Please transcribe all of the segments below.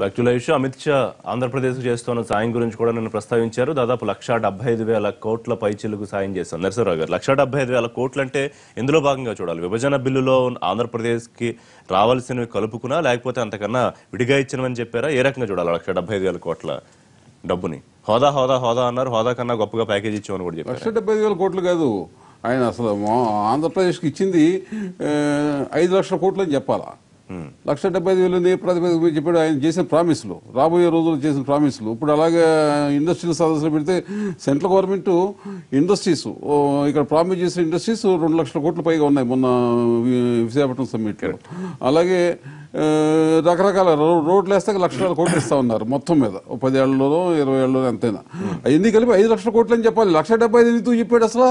Back to live show. Amit Shah Andhra Pradesh చేస్తున్న సాయం గురించి కూడా నిన్న ప్రస్తావించారు. దాదాపు 1,75,000 కోట్ల పైచిలుకు సాయం చేశారు. నరసింహరావు గారు, 1,75,000 కోట్లు అంటే ఇందులో భాగంగా చూడాలి. విభజన బిల్లులో ఆంధ్రప్రదేశ్ కి రావాల్సినవి కలుపుకున్నా, లేకపోతే అంతకన్నా విడిగా ఇచ్చినవని చెప్పారా? ఏ రకంగా చూడాలి 1,75,000 కోట్ల డబ్బుని? హోదా హోదా హోదా అన్నారు, హోదా కన్నా గొప్పగా ప్యాకేజ్ ఇచ్చామని కూడా చెప్పారు. 1,75,000 కోట్లు కాదు, ఆయన అసలు ఆంధ్రప్రదేశ్కి ఇచ్చింది 5 లక్షల కోట్లు అని చెప్పాలా. 1,75,000 ప్రతిపదిక చెప్పాడు. ఆయన చేసిన ప్రామిస్లు, రాబోయే రోజుల్లో చేసిన ప్రామిస్లు. ఇప్పుడు అలాగే ఇండస్ట్రియల్ సదస్సులు పెడితే సెంట్రల్ గవర్నమెంట్ ఇండస్ట్రీస్ ఇక్కడ ప్రామిస్ చేసిన ఇండస్ట్రీస్ 2 లక్షల కోట్ల పైగా ఉన్నాయి మొన్న విశాఖపట్నం సమ్మిట్. అలాగే రకరకాల రోడ్లు వేస్తే 1,00,000 కోట్లు ఇస్తా ఉన్నారు మొత్తం మీద. 10 ఏళ్లలో 20 ఏళ్ళలో ఎంతైనా అవన్నీ కలిపి 5 లక్షల కోట్లు అని చెప్పాలి. 1,75,000 ఎందుకు చెప్పాడు అసలు?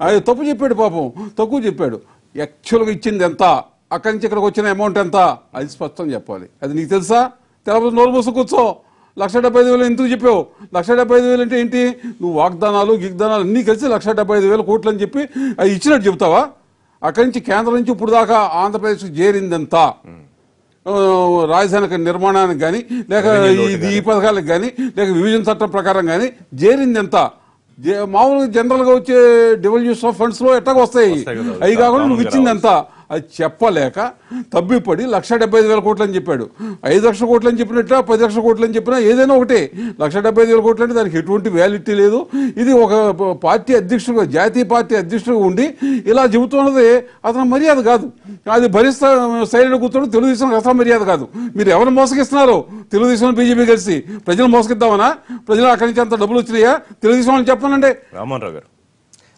అది తప్పు చెప్పాడు, పాపం తక్కువ చెప్పాడు. యాక్చువల్గా ఇచ్చింది ఎంత, అక్కడి నుంచి ఇక్కడికి వచ్చిన అమౌంట్ ఎంత, అది స్పష్టం చెప్పాలి. అది నీకు తెలుసా? తెలపదు, నోరు మూసు కూర్చో. 1,75,000 ఎందుకు చెప్పావు? 1,75,000 అంటే ఏంటి? నువ్వు వాగ్దానాలు గిగ్దానాలు అన్నీ కలిసి 1,75,000 కోట్లు అని చెప్పి అది ఇచ్చినట్టు చెబుతావా? అక్కడి నుంచి కేంద్రం నుంచి ఇప్పుడు దాకా ఆంధ్రప్రదేశ్కి చేరిందంతా, రాజధాని నిర్మాణానికి కానీ, లేక ఈ పథకాలకు కానీ, లేక విభజన చట్టం ప్రకారం కానీ చేరింది ఎంత? మామూలుగా జనరల్ గా వచ్చే డివల్యూషన్ ఆఫ్ ఫండ్స్ లో ఎట్టాగా వస్తాయి, అవి కాకుండా నువ్వు ఇచ్చింది ఎంత అది చెప్పలేక తబ్బిపడి 1,75,000 కోట్లు అని చెప్పాడు. 5 లక్షల కోట్లు అని చెప్పినట్టు 10 లక్షల కోట్లు అని చెప్పినా ఏదైనా ఒకటే. 1,75,000 కోట్లు అంటే దానికి ఎటువంటి వ్యాలిటీ లేదు. ఇది ఒక పార్టీ అధ్యక్షుడుగా, జాతీయ పార్టీ అధ్యక్షుడుగా ఉండి ఇలా చెబుతున్నది అతను మర్యాద కాదు. అది భరిస్తా సైలెంట్ కూర్చోవడం తెలుగుదేశం అసలు మర్యాద కాదు. మీరు ఎవరు మోసగిస్తున్నారు? తెలుగుదేశం బీజేపీ కలిసి ప్రజలు మోసగిద్దామనా? ప్రజలు అక్కడి నుంచి అంత డబ్బులు వచ్చినాయా? తెలుగుదేశం అని చెప్పానండి. రామోహన్ గారు,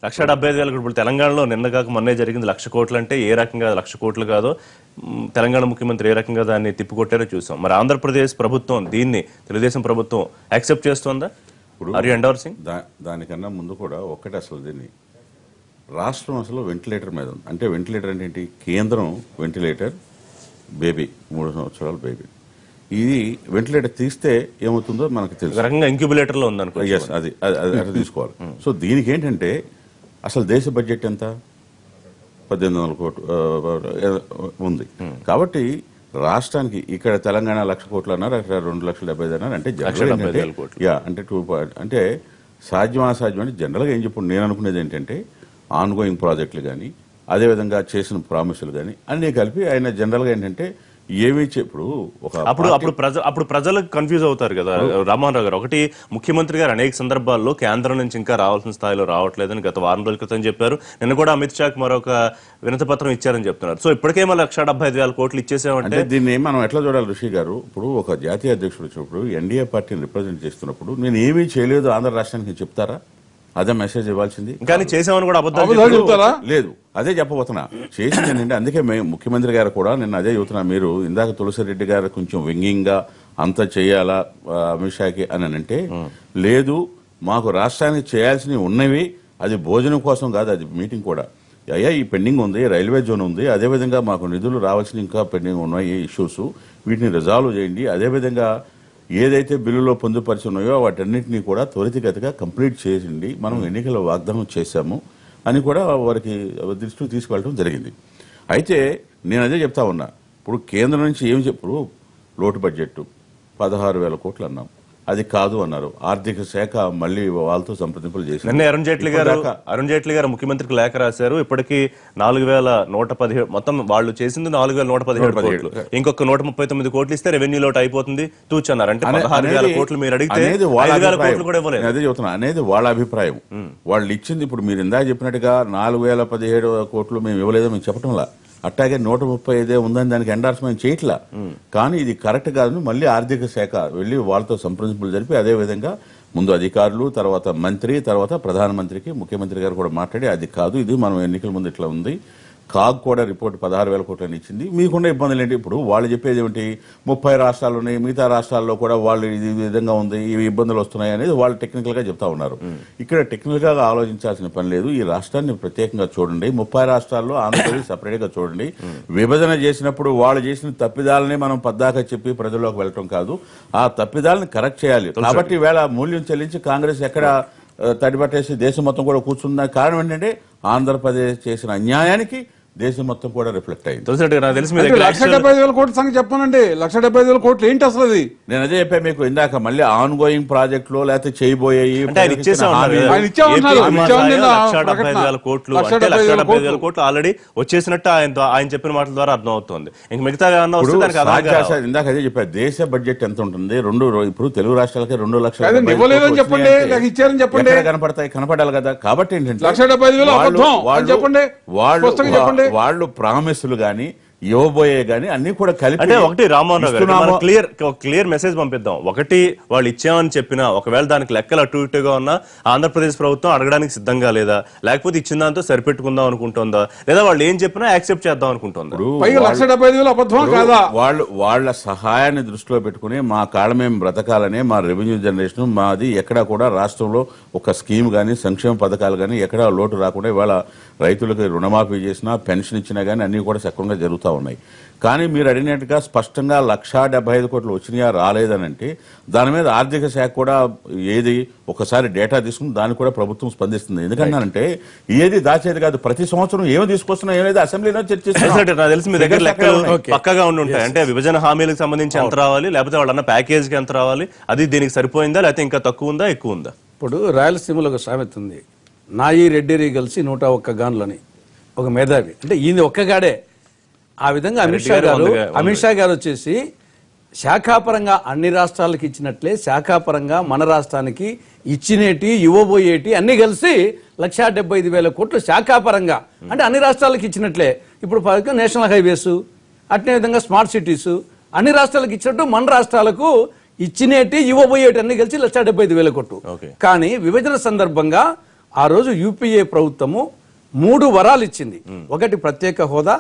1,75,000 ఇప్పుడు తెలంగాణలో నిన్న కాక మొన్నే జరిగింది 1,00,000 కోట్లు అంటే ఏ రకంగా 1,00,000 కోట్లు కాదో తెలంగాణ ముఖ్యమంత్రి ఏ రకంగా దాన్ని తిప్పికొట్టారో చూసాం. మరి ఆంధ్రప్రదేశ్ ప్రభుత్వం దీన్ని తెలుగుదేశం ప్రభుత్వం యాక్సెప్ట్ చేస్తుందా? ఇప్పుడు ఆర్ యు ఎండోర్సింగ్? దానికన్నా ముందు కూడా ఒక్కటే, అసలు దీన్ని రాష్ట్రం అసలు వెంటిలేటర్ మీద ఉంది. అంటే వెంటిలేటర్ అంటే ఏంటి? కేంద్రం వెంటిలేటర్, బేబీ 3 సంవత్సరాల బేబీ. ఇది వెంటిలేటర్ తీస్తే ఏమవుతుందో మనకు తెలుసు. రకంగా ఇంక్యుబులేటర్ లో ఉందనుకో. అది అట్లా తీసుకోవాలి. సో దీనికి ఏంటంటే అసలు దేశ బడ్జెట్ ఎంత? 1,800 కోట్లు ఉంది. కాబట్టి రాష్ట్రానికి ఇక్కడ తెలంగాణ 1,00,000 కోట్లు అన్నారు, అక్కడ 2,70,000 అన్నారు. అంటే అంటే 2 అంటే సాధ్యం అసాధ్యం అంటే జనరల్గా ఏం చెప్పు. నేను అనుకునేది ఏంటంటే ఆన్గోయింగ్ ప్రాజెక్టులు కానీ, అదేవిధంగా చేసిన ప్రామిసులు కానీ అన్నీ కలిపి ఆయన జనరల్గా ఏంటంటే ఏమి ఇప్పుడు అప్పుడు ప్రజలకు కన్ఫ్యూజ్ అవుతారు కదా రామోహన్ రావు గారు. ఒకటి, ముఖ్యమంత్రి గారు అనేక సందర్భాల్లో కేంద్రం నుంచి ఇంకా రావాల్సిన స్థాయిలో రావట్లేదని గత వారం రోజుల క్రితం చెప్పారు. నిన్న కూడా అమిత్ షాకి మరొక వినతి పత్రం ఇచ్చారని చెప్తున్నారు. సో ఇప్పటికే మళ్ళీ 1,75,000 కోట్లు ఇచ్చేసామంటే దీన్ని మనం ఎట్లా చూడాలి ఋషి గారు? ఇప్పుడు ఒక జాతీయ అధ్యక్షుడు వచ్చినప్పుడు, ఎన్డీఏ పార్టీని రిప్రజెంట్ చేస్తున్నప్పుడు నేను ఏమీ చేయలేదు ఆంధ్ర రాష్ట్రానికి చెప్తారా? అదే మెసేజ్ ఇవ్వాల్సింది. కానీ చేసామని కూడా చెప్తారా? లేదు, అదే చెప్పబోతున్నా. చేసింది ఏంటంటే, అందుకే ముఖ్యమంత్రి గారు కూడా నిన్న అదే చెబుతున్నా. మీరు ఇందాక తులసిరెడ్డి గారు కొంచెం వ్యంగ్యంగా అంత చేయాలా అమిత్ షాకి అని అంటే, లేదు మాకు రాష్ట్రానికి చేయాల్సినవి ఉన్నవి, అది భోజనం కోసం కాదు, అది మీటింగ్ కూడా. అయ్యా ఈ పెండింగ్ ఉంది, రైల్వే జోన్ ఉంది, అదేవిధంగా మాకు నిధులు రావాల్సిన ఇంకా పెండింగ్ ఉన్నాయి ఇష్యూస్, వీటిని రిజాల్వ్ చేయండి. అదేవిధంగా ఏదైతే బిల్లులో పొందుపరిచి ఉన్నాయో వాటన్నింటినీ కూడా త్వరితగతిగా కంప్లీట్ చేసిండి, మనం ఎన్నికల వాగ్దానం చేశాము అని కూడా వారికి దృష్టికి తీసుకెళ్ళడం జరిగింది. అయితే నేను అదే చెప్తా ఉన్నా. ఇప్పుడు కేంద్రం నుంచి ఏం చెప్పు, లోటు బడ్జెట్ 16,000 కోట్లు అన్నాం, అది కాదు అన్నారు. ఆర్థిక శాఖ మళ్ళీ వాళ్ళతో సంప్రదింపులు చేసి నిన్న అరుణ్ జైట్లీ గారు ముఖ్యమంత్రికి లేఖ రాశారు. ఇప్పటికీ 4,117 మొత్తం వాళ్ళు చేసింది 4,117 కోట్లు. ఇంకొక 139 కోట్లు ఇస్తే రెవెన్యూ లోటు అయిపోతుంది తూచన్నారు. అంటే 16,000 కోట్లు మీరు అడిగితే 5,000 కోట్లు కూడా ఇవ్వలేదు. అదే చెబుతున్నా, అనేది వాళ్ళ అభిప్రాయం. వాళ్ళు ఇచ్చింది ఇప్పుడు మీరు ఇందాక చెప్పినట్టుగా 4,017 కోట్లు మేము ఇవ్వలేదో మేము చెప్పటంలా. అట్లాగే 135 ఉందని దానికి ఎండార్స్మెంట్ చేయట్లా. కానీ ఇది కరెక్ట్ కాదని మళ్ళీ ఆర్థిక శాఖ వెళ్ళి వాళ్ళతో సంప్రదింపులు జరిపి, అదేవిధంగా ముందు అధికారులు, తర్వాత మంత్రి, తర్వాత ప్రధానమంత్రికి ముఖ్యమంత్రి గారు కూడా మాట్లాడి, అది కాదు, ఇది మనం ఎన్నికల ముందు ఇట్లా ఉంది. కాగ్ కూడా రిపోర్ట్ 16,000 కోట్లని ఇచ్చింది. మీకున్న ఇబ్బందులు ఏంటి? ఇప్పుడు వాళ్ళు చెప్పేది ఏమిటి? 30 రాష్ట్రాలు ఉన్నాయి, మిగతా రాష్ట్రాల్లో కూడా వాళ్ళు ఇది విధంగా ఉంది, ఇవి ఇబ్బందులు వస్తున్నాయి అనేది వాళ్ళు టెక్నికల్ గా చెప్తా ఉన్నారు. ఇక్కడ టెక్నికల్ గా ఆలోచించాల్సిన పని లేదు. ఈ రాష్ట్రాన్ని ప్రత్యేకంగా చూడండి. 30 రాష్ట్రాల్లో ఆంధ్రప్రదేశ్ సపరేట్ గా చూడండి. విభజన చేసినప్పుడు వాళ్ళు చేసిన తప్పిదాలని మనం పద్దాక చెప్పి ప్రజల్లోకి వెళ్ళటం కాదు, ఆ తప్పిదాలని కరెక్ట్ చేయాలి. కాబట్టి ఈవేళ మూల్యం చెల్లించి కాంగ్రెస్ ఎక్కడ తడిపట్టేసి దేశం మొత్తం కూడా కూర్చున్న కారణం ఏంటంటే ఆంధ్రప్రదేశ్ చేసిన అన్యాయానికి దేశం మొత్తం కూడా రిఫ్లెక్ట్ అయింది. తులసిరెడ్డి గారు, నాకు తెలిసి మీ అంటే దగ్గర 1,75,000 కోట్ల సంగతి చెప్పానండి. 1,75,000 కోట్లు ఏంటి అసలు అది? నేను అదే చెప్పాను మీకు ఇందాక, మళ్ళీ ఆన్ గోయింగ్ ప్రాజెక్టులో లేకపోతే చేయబోయేవి అంటే ఆయన ఇచ్చేసా ఉన్నారు కదా. ఆయన ఇచ్చామన్నారు. ఏపీ విమానాశ్రయం ఇచ్చామని నా 1,75,000 కోట్లు అంటే 1,75,000 కోట్లు ఆల్రెడీ వచ్చేసినట్టు ఆయన చెప్పిన మాటల ద్వారా అర్థం అవుతుంది. ఇంక మిగతా ఏమన్నా వస్తే దానికి ఆధారంగా ఇందాక అదే చెప్పారు, దేశ బడ్జెట్ ఎంత ఉంటుంది, ఇప్పుడు తెలుగు రాష్ట్రాలకి 2 లక్షల కాదండి, ఇవ్వలేదని చెప్పండి, నాకు ఇచ్చారని చెప్పండి. కనపడతాయి, కనపడాలి కదా. కాబట్టి ఏంటంటే 1,75,000 అబద్ధం అని చెప్పండి, స్పష్టంగా చెప్పండి. వాళ్ళు ప్రామిసులు గాని ఇవ్వబోయే గానీ అన్ని కూడా కలిపి అంటే ఒకటి రామ్మోహన్ రావు గారు క్లియర్ మెసేజ్ పంపిద్దాం. ఒకటి వాళ్ళు ఇచ్చామని చెప్పినా ఒకవేళ దానికి లెక్కలు అటు ఇటుగా ఉన్నా ఆంధ్రప్రదేశ్ ప్రభుత్వం అడగడానికి సిద్ధంగా లేదా, లేకపోతే ఇచ్చిన దాంతో సరిపెట్టుకుందాం అనుకుంటుందా, లేదా వాళ్ళు ఏం చెప్పినా యాక్సెప్ట్ చేద్దాం అనుకుంటుందా? 1,75,000 అబద్ధమా కాదా? వాళ్ళ సహాయాన్ని దృష్టిలో పెట్టుకుని మా కాళ్ళ మేము బ్రతకాలని, మా రెవెన్యూ జనరేషన్ మాది ఎక్కడా కూడా రాష్ట్రంలో ఒక స్కీమ్ గానీ సంక్షేమ పథకాలు గానీ ఎక్కడా లోటు రాకుండా ఇవాళ రైతులకు రుణమాఫీ చేసినా పెన్షన్ ఇచ్చినా గానీ అన్ని కూడా సక్రమంగా జరుగుతూ ఉన్నాయి. కానీ మీరు అడిగినట్టుగా స్పష్టంగా 1,75,000 కోట్లు వచ్చినాయా రాలేదనంటే దాని మీద ఆర్థిక శాఖ కూడా ఏది ఒకసారి డేటా తీసుకుని దాన్ని కూడా ప్రభుత్వం స్పందిస్తుంది. ఎందుకంటే ఏది దాచేది కాదు, ప్రతి సంవత్సరం ఏమి తీసుకొస్తున్నా ఏమైతే అసెంబ్లీలో చర్చిస్తున్నారు. నాకు తెలిసి మీ దగ్గర లెక్కలు పక్కగా ఉండి ఉంటాయి. అంటే విభజన హామీలకు సంబంధించి ఎంత రావాలి, లేకపోతే వాళ్ళన్న ప్యాకేజ్ కి ఎంత రావాలి, అది దీనికి సరిపోయిందా లేకపోతే ఇంకా తక్కువ ఉందా ఎక్కువ ఉందా? ఇప్పుడు రాయలసీమలో ఒక సామెత ఉంది, నాయి రెడ్డిరి కలిసి 101 గాన్లని, ఒక మేధావి అంటే ఈయన ఒక్కగాడే. ఆ విధంగా అమిత్ షా గారు వచ్చేసి శాఖాపరంగా అన్ని రాష్ట్రాలకు ఇచ్చినట్లే శాఖాపరంగా మన రాష్ట్రానికి ఇచ్చినేటి ఇవ్వబోయేటి అన్ని కలిసి 1,75,000 కోట్లు శాఖాపరంగా అంటే అన్ని రాష్ట్రాలకు ఇచ్చినట్లే. ఇప్పుడు నేషనల్ హైవేస్ అట్నే విధంగా స్మార్ట్ సిటీస్ అన్ని రాష్ట్రాలకు ఇచ్చినట్టు మన రాష్ట్రాలకు ఇచ్చినేటి ఇవ్వబోయేటి అన్ని కలిసి 1,75,000 కోట్లు. కానీ విభజన సందర్భంగా ఆ రోజు యూపీఏ ప్రభుత్వము 3 వరాలు ఇచ్చింది. ఒకటి ప్రత్యేక హోదా,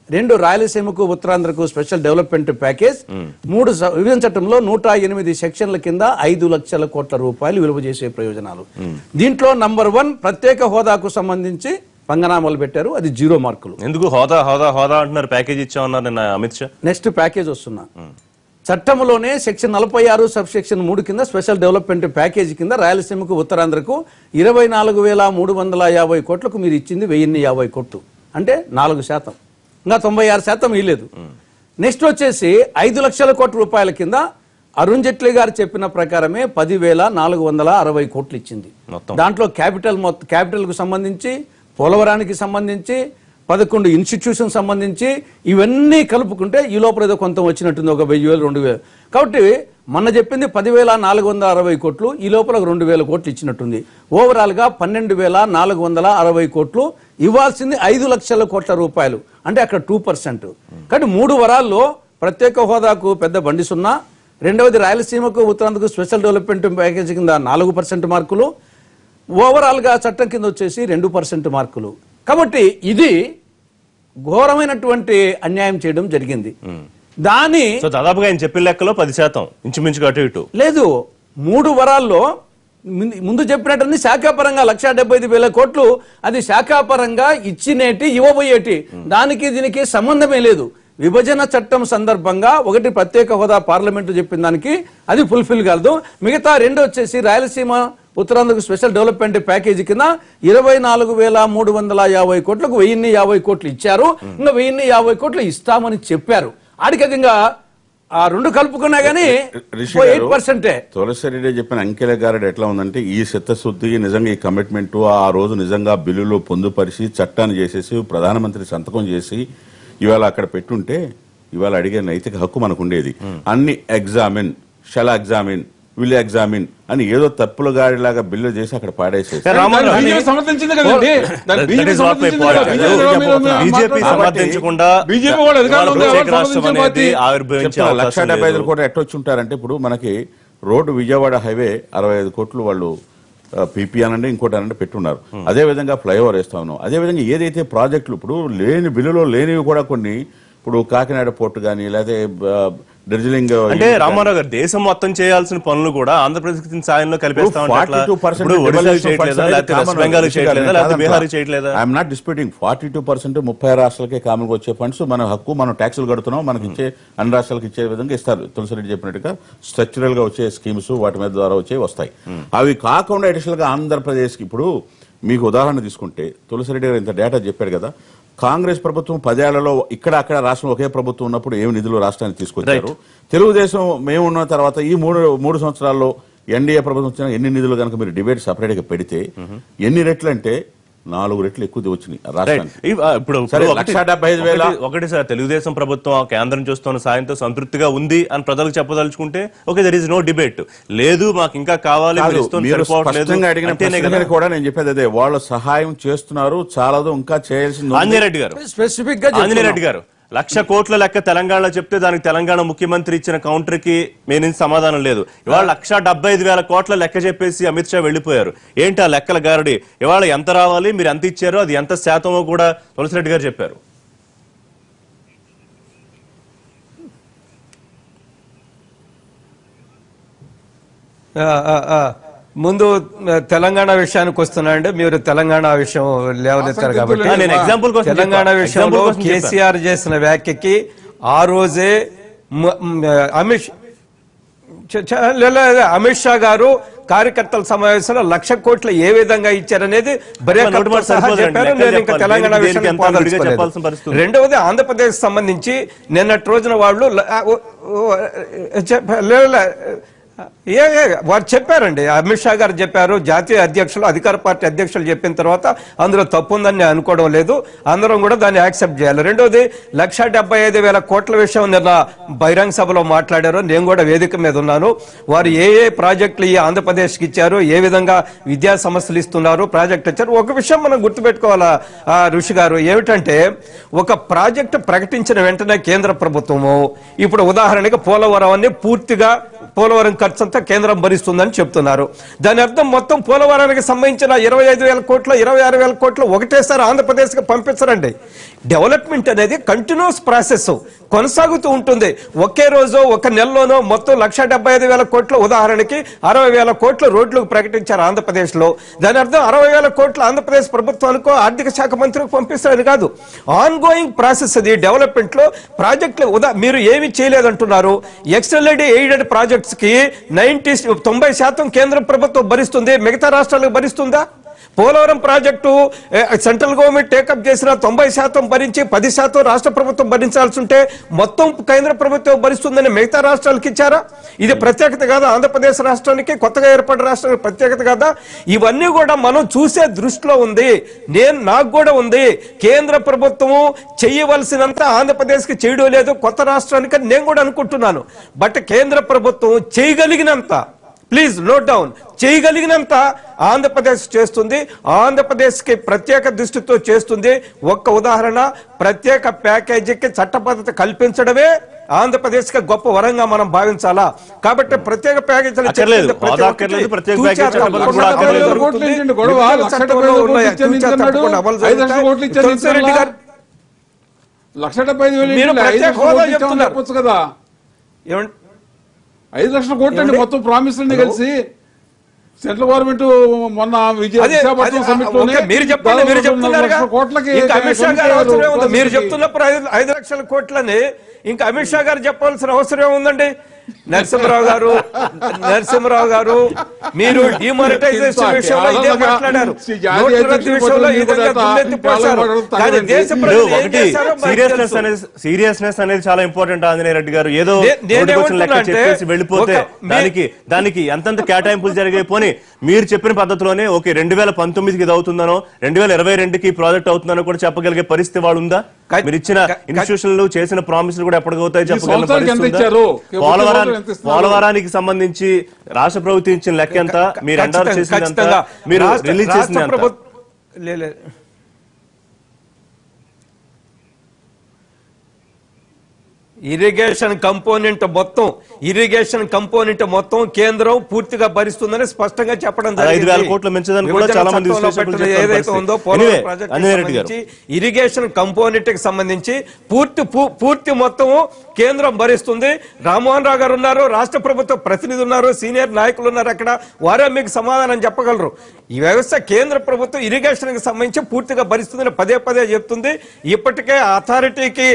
2 రాయలసీమకు ఉత్తరాంధ్రకు స్పెషల్ డెవలప్మెంట్ ప్యాకేజ్, 3 విభజన చట్టంలో 108 సెక్షన్ల కింద 5 లక్షల కోట్ల రూపాయలు విలువ చేసే ప్రయోజనాలు. దీంట్లో నంబర్ 1 ప్రత్యేక హోదాకు సంబంధించి పంగనామాలు పెట్టారు, అది 0 మార్కులు. ఎందుకు హోదా హోదా హోదా అంటున్నారు, ప్యాకేజ్ ఇచ్చామన్నారు నిన్న అమిత్ షా. నెక్స్ట్ ప్యాకేజ్ వస్తున్నా చట్టంలోనే సెక్షన్ 46 సబ్ సెక్షన్ 3 కింద స్పెషల్ డెవలప్మెంట్ ప్యాకేజ్ కింద రాయలసీమకు ఉత్తరాంధ్రకు 24,350 కోట్లకు మీరు ఇచ్చింది 1,050 కోట్లు అంటే 4%. ఇంకా 96% ఇవ్వలేదు. నెక్స్ట్ వచ్చేసి 5 లక్షల కోట్ల రూపాయల కింద అరుణ్ జైట్లీ గారు చెప్పిన ప్రకారమే 10,460 కోట్లు ఇచ్చింది. దాంట్లో క్యాపిటల్ కు సంబంధించి, పోలవరానికి సంబంధించి, 11 ఇన్స్టిట్యూషన్ సంబంధించి ఇవన్నీ కలుపుకుంటే ఈ లోపల ఏదో కొంత వచ్చినట్టుంది, ఒక 1,000 2,000. కాబట్టి మొన్న చెప్పింది 10,460 కోట్లు, ఈ లోపల 2,000 కోట్లు ఇచ్చినట్టుంది. ఓవరాల్ గా 12,460 కోట్లు ఇవ్వాల్సింది 5 లక్షల కోట్ల రూపాయలు అంటే అక్కడ 2%. కాబట్టి 3 వరాల్లో ప్రత్యేక హోదాకు పెద్ద బండి 0, రెండవది రాయలసీమకు ఉత్తరాంధ్రకు స్పెషల్ డెవలప్మెంట్ ప్యాకేజ్ కింద 4% మార్కులు, ఓవరాల్ గా చట్టం కింద వచ్చేసి 2% మార్కులు. కాబట్టి ఇది ఘోరమైనటువంటి అన్యాయం చేయడం జరిగింది. దాని దాదాపుగా ఆయన చెప్పిన లెక్కలో 10% ఇంచుమించుగా అటు ఇటు లేదు. 3 వరాల్లో ముందు చెప్పినట్టు శాఖాపరంగా 1,75,000 కోట్లు అది శాఖాపరంగా ఇచ్చినేటి ఇవ్వబోయేటి, దానికి దీనికి సంబంధమే లేదు. విభజన చట్టం సందర్భంగా ఒకటి ప్రత్యేక హోదా పార్లమెంటు చెప్పిన దానికి అది ఫుల్ఫిల్ కాదు. మిగతా 2 వచ్చేసి రాయలసీమ ఉత్తరాంధ్రకు స్పెషల్ డెవలప్మెంట్ ప్యాకేజీ కింద 24,350 కోట్లకు 1,050 కోట్లు ఇచ్చారు. ఇంకా 1,050 కోట్లు ఇస్తామని చెప్పారు. ఆడికంగా ఆ 2 కలుపుకున్నా గానీ 8%. తులసిరెడ్డి చెప్పిన అంకెల గారెడ్ ఎట్లా ఉందంటే ఈ చిత్తశుద్ధి నిజంగా ఈ కమిట్మెంట్ ఆ రోజు నిజంగా బిల్లులో పొందుపరిచి చట్టాన్ని చేసేసి ప్రధానమంత్రి సంతకం చేసి ఇవాళ అక్కడ పెట్టుంటే ఇవాళ అడిగే నైతిక హక్కు మనకు ఉండేది. అన్ని examine, shall examine, will examine అని ఏదో తప్పుల గాడిలాగా బిల్లు చేసి అక్కడ పాడేసేసి ₹1,75,000 కోట్లు ఎట్టొచ్చి ఉంటారంటే ఇప్పుడు మనకి రోడ్డు విజయవాడ హైవే 65 కోట్లు వాళ్ళు పీపీ అనండి ఇంకోటి అనండి పెట్టున్నారు. అదే విధంగా ఫ్లైఓవర్ వేస్తా ఉన్నాం. అదే విధంగా ఏదైతే ప్రాజెక్టులు ఇప్పుడు లేని బిల్లులో లేనివి కూడా కొన్ని, ఇప్పుడు కాకినాడ పోర్టు కానీ లేకపోతే డార్జిలింగ్, అంటే రామారావు గారు దేశం మొత్తం చేయాల్సిన పనులు కూడా ఆంధ్రప్రదేశ్ సాయంలో కలిపేస్తా ఐఎమ్ నాట్ డిస్ప్యూటింగ్ 42% 30 రాష్ట్రాలకే కామన్ గా వచ్చే ఫండ్స్ మన హక్కు, మనం ట్యాక్సులు కడుతున్నాం, మనకి ఇచ్చే అన్ని రాష్ట్రాలకు ఇచ్చే విధంగా ఇస్తారు. తులసిరెడ్డి చెప్పినట్టుగా స్ట్రక్చరల్ గా వచ్చే స్కీమ్స్ వాటి మీద ద్వారా వచ్చే వస్తాయి. అవి కాకుండా అడిషనల్ గా ఆంధ్రప్రదేశ్ కి ఇప్పుడు మీకు ఉదాహరణ తీసుకుంటే తులసిరెడ్డి గారు ఇంత డేటా చెప్పాడు కదా, కాంగ్రెస్ ప్రభుత్వం 10 ఏళ్లలో ఇక్కడ అక్కడ రాష్ట్రంలో ఒకే ప్రభుత్వం ఉన్నప్పుడు ఏమి నిధులు రాష్ట్రానికి తీసుకొచ్చారు, తెలుగుదేశం మేము ఉన్న తర్వాత ఈ మూడు సంవత్సరాల్లో ఎన్డీఏ ప్రభుత్వం వచ్చిన ఎన్ని నిధులు కనుక మీరు డిబేట్ సపరేట్ గా పెడితే ఎన్ని రెట్లు అంటే 4 రెట్లు ఎక్కువ వచ్చినాయి రాష్ట్రానికి. ఇప్పుడు 1,75,000 ఒకటి సార్, తెలుగుదేశం ప్రభుత్వం కేంద్రం చూస్తున్న సాయంతో సంతృప్తిగా ఉంది అని ప్రజలకు చెప్పదలుచుకుంటే okay, there is no debate. లేదు మాకు ఇంకా కావాలి, మీరు స్పష్టంగా అడిగిన ప్రశ్నకి కూడా నేను చెప్పేది అదే, వాళ్ళు సహాయం చేస్తున్నారు, చాలదు ఇంకా చేయాల్సింది. ఆంజనేయ రెడ్డి గారు స్పెసిఫిక్ గా ఆంజనేయ రెడ్డి గారు 1,00,000 కోట్ల లెక్క తెలంగాణలో చెప్తే దానికి తెలంగాణ ముఖ్యమంత్రి ఇచ్చిన కౌంటర్ కి నేను సమాధానం లేదు. ఇవాళ 1,75,000 కోట్ల లెక్క చెప్పేసి అమిత్ షా వెళ్లిపోయారు. ఏంటి ఆ లెక్కల గారడి? ఇవాళ ఎంత రావాలి, మీరు ఎంత ఇచ్చారో అది ఎంత శాతమో కూడా తులసిరెడ్డి గారు చెప్పారు. ముందు తెలంగాణ విషయానికి వస్తున్నాయండి. మీరు తెలంగాణ విషయం లేవనెత్తారు కాబట్టి నేను ఎగ్జాంపుల్ కోసం తెలంగాణ విషయంలో కేసీఆర్ చేసిన వ్యాఖ్యకి ఆ రోజే అమిత్ షా గారు కార్యకర్తల సమావేశంలో 1,00,000 కోట్లు ఏ విధంగా ఇచ్చారనేది చెప్పారు. నేను ఇంకా తెలంగాణ విషయాన్ని పోదలుచుకోలేదు. రెండవది ఆంధ్రప్రదేశ్ సంబంధించి నిన్నటి రోజున వాళ్ళు వారు చెప్పారండి, అమిత్ షా గారు చెప్పారు, జాతీయ అధ్యక్షులు అధికార పార్టీ అధ్యక్షులు చెప్పిన తర్వాత అందులో తప్పు ఉందని నేను అనుకోవడం లేదు, అందరం కూడా దాన్ని యాక్సెప్ట్ చేయాలి. రెండోది 1,75,000 కోట్ల విషయం నిన్న బహిరంగ సభలో మాట్లాడారు, నేను కూడా వేదిక మీద ఉన్నాను. వారు ఏ ప్రాజెక్టులు ఈ ఆంధ్రప్రదేశ్కి ఇచ్చారు, ఏ విధంగా విద్యా సంస్థలు ఇస్తున్నారు, ప్రాజెక్టు ఇచ్చారు. ఒక విషయం మనం గుర్తుపెట్టుకోవాలా ఋషి గారు, ఏమిటంటే ఒక ప్రాజెక్టు ప్రకటించిన వెంటనే కేంద్ర ప్రభుత్వము ఇప్పుడు ఉదాహరణకి పోలవరం పూర్తిగా పోలవరం ఖర్చు అంతా కేంద్రం భరిస్తుందని చెప్తున్నారు. దాని అర్థం మొత్తం పోలవరానికి సంబంధించిన 25,000 కోట్లు 26,000 కోట్లు ఒకటేసారి ఆంధ్రప్రదేశ్ కి పంపించరండి. డెవలప్మెంట్ అనేది కంటిన్యూస్ ప్రాసెస్ కొనసాగుతూ ఉంటుంది. ఒకే రోజు ఒక నెలలోనో మొత్తం 1,75,000 కోట్లు ఉదాహరణకి 60,000 కోట్లు రోడ్లకు ప్రకటించారు ఆంధ్రప్రదేశ్ లో. దాని అర్థం 60,000 కోట్లు ఆంధ్రప్రదేశ్ ప్రభుత్వానికో ఆర్థిక శాఖ మంత్రికి పంపిస్తారని కాదు. ఆన్ గోయింగ్ ప్రాసెస్ అది డెవలప్మెంట్ లో. ప్రాజెక్టులు మీరు ఏమి చేయలేదంటున్నారు. ఎక్స్టర్నల్లీ ఎయిడెడ్ ప్రాజెక్ట్స్ కి 90% కేంద్ర ప్రభుత్వం భరిస్తుంది, మిగతా రాష్ట్రాలకు భరిస్తుందా? Polavaram project central government take up చేసిన 90% భరించి 10% రాష్ట్ర ప్రభుత్వం భరించాల్సి ఉంటే మొత్తం కేంద్ర ప్రభుత్వం భరిస్తుందని మిగతా రాష్ట్రాలకు ఇచ్చారా? ఇది ప్రత్యేకత కాదా ఆంధ్రప్రదేశ్ రాష్ట్రానికి, కొత్తగా ఏర్పడిన రాష్ట్రానికి ప్రత్యేకత కాదా? ఇవన్నీ కూడా మనం చూసే దృష్టిలో ఉంది. నాకు కూడా ఉంది. కేంద్ర ప్రభుత్వము చేయవలసినంత ఆంధ్రప్రదేశ్ కి చేయడం లేదు, కొత్త రాష్ట్రానికి నేను కూడా అనుకుంటున్నాను. బట్ కేంద్ర ప్రభుత్వం చేయగలిగినంత, ప్లీజ్ నోట్ డౌన్, చేయగలిగినంత ఆంధ్రప్రదేశ్ చేస్తుంది. ఆంధ్రప్రదేశ్ కి ప్రత్యేక దృష్టితో చేస్తుంది. ఒక్క ఉదాహరణ, ప్రత్యేక ప్యాకేజీకి చట్టబద్ధత కల్పించడమే ఆంధ్రప్రదేశ్ కి గొప్ప వరంగా మనం భావించాలా. కాబట్టి ప్రత్యేక ప్యాకేజీలు కదా 5,00,000 కోట్లు మొత్తం ప్రామిస్లన్నీ కలిసి సెంట్రల్ గవర్నమెంట్ మొన్న విశాఖపట్నం సమిట్ లోనే మీరు చెప్తున్నప్పుడు 5,00,000 కోట్లని ఇంకా అమిత్ షా గారు చెప్పాల్సిన అవసరం ఉందండి. నరసింహరావు గారు మీరు డిమానిటైజేషన్ విషయంలో ఇదే మాట్లాడారు, విషయంలో ఈ విధంగా దుమ్మెత్తి పోశారు. కానీ దేశ సీరియస్నెస్ అనేది చాలా ఇంపార్టెంట్. ఆంజనేయ రెడ్డి గారు ఏదో లెక్క చెప్పేసి వెళ్ళిపోతే దానికి ఎంతంత కేటాయింపులు జరిగాయి. పోనీ మీరు చెప్పిన పద్ధతిలోనే ఓకే 2019కి ఇది అవుతుందనో 2022కి ఈ ప్రాజెక్ట్ అవుతుందనో కూడా చెప్పగలిగే పరిస్థితి వాళ్ళు ఉందా? మీరు ఇచ్చిన ఇన్స్టిట్యూషన్లు చేసిన ప్రామిసులు కూడా ఎప్పటికవుతాయి చెప్పగలిగే పోలవరానికి సంబంధించి రాష్ట్ర ప్రభుత్వం ఇచ్చిన లెక్క ఎంత, మీరు ఎండార్స్ చేసిందంత, మీరు రిలీజ్ చేసిన ఇరిగేషన్ కంపోనెంట్ మొత్తం కేంద్రం పూర్తిగా భరిస్తుందని స్పష్టంగా చెప్పడం ఏదైతే ఉందో పోలవరం ప్రాజెక్టు ఇరిగేషన్ కంపోనెంట్ కి సంబంధించి పూర్తి మొత్తం కేంద్రం భరిస్తుంది. రామ్మోహన్ రావు గారు ఉన్నారు, రాష్ట్ర ప్రభుత్వ ప్రతినిధి ఉన్నారు, సీనియర్ నాయకులు ఉన్నారు అక్కడ, వారే మీకు సమాధానం చెప్పగలరు. ఈ వ్యవస్థ కేంద్ర ప్రభుత్వం ఇరిగేషన్ కి సంబంధించి పూర్తిగా భరిస్తుందని పదే పదే చెప్తుంది. ఇప్పటికే అథారిటీకి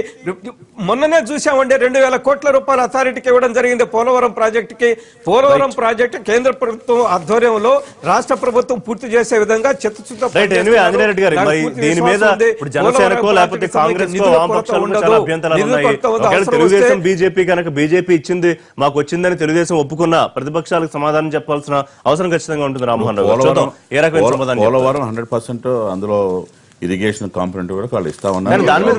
మొన్ననే చూసామండి 2,000 కోట్ల రూపాయల అథారిటీకి ఇవ్వడం జరిగింది పోలవరం ప్రాజెక్టుకి. పోలవరం ప్రాజెక్టు కేంద్ర ప్రభుత్వం ఆధ్వర్యంలో రాష్ట్ర ప్రభుత్వం పూర్తి చేసే విధంగా దీని మీద ఇప్పుడు జనసేనకో లేకపోతే కాంగ్రెస్ కో వామపక్షాలకు చాలా అభ్యంతరాలు ఉన్నాయి. తెలుగుదేశం బీజేపీ కనుక బీజేపీ ఇచ్చింది మాకు వచ్చిందని తెలుగుదేశం ఒప్పుకున్నా ప్రతిపక్షాలకు సమాధానం చెప్పాల్సిన అవసరం ఖచ్చితంగా ఉంటుంది. రామ్మోహన్ రావు గారు ఏ రకమైన సమాధానం? పోలవరం 100% అందులో ఇరిగేషన్ కాంపోనెంట్ కూడా వాళ్ళు ఇస్తా ఉన్నారు. దాని మీద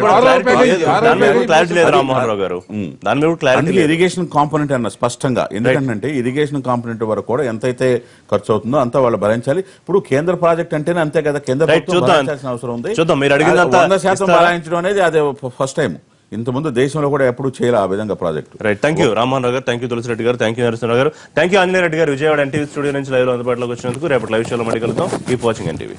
క్లారిటీ లేదు రామ్మోహన్ రావు గారు. దాని మీద క్లారిటీ ఇరిగేషన్ కాంపోనెంట్ అన్న స్పష్టంగా, ఎందుకంటే ఇరిగేషన్ కాంపోనెంట్ వరకు కూడా ఎంతైతే ఖర్చు అవుతుందో అంతా వాళ్ళు భరించాలి. ఇప్పుడు కేంద్ర ప్రాజెక్ట్ అంటేనే అంతే కదా, కేంద్ర ప్రభుత్వం భరించాల్సిన అవసరం ఉంది. చూద్దాం, మీరు అడిగినంత 100% భరాయించడం అనేది అదే ఫస్ట్ టైం. ఇంతకుముందు దేశంలో కూడా ఎప్పుడు చేయాలి ఆ విధంగా project. Right, thank you Rammohan Rao garu, thank you Tulasi Reddy గారు, థ్యాంక్ యూ నరసింహరావు గారు, థ్యాంక్ యూ ఆంజనేయ రెడ్డి గారు. విజయవాడ ఎన్టీవీ స్టూడియో నుంచి లైవ్ లో అందుబాటులోకి వచ్చినందుకు. రేపటి లైవ్ షోలో మళ్ళీ కలుద్దాం. Keep watching NTV.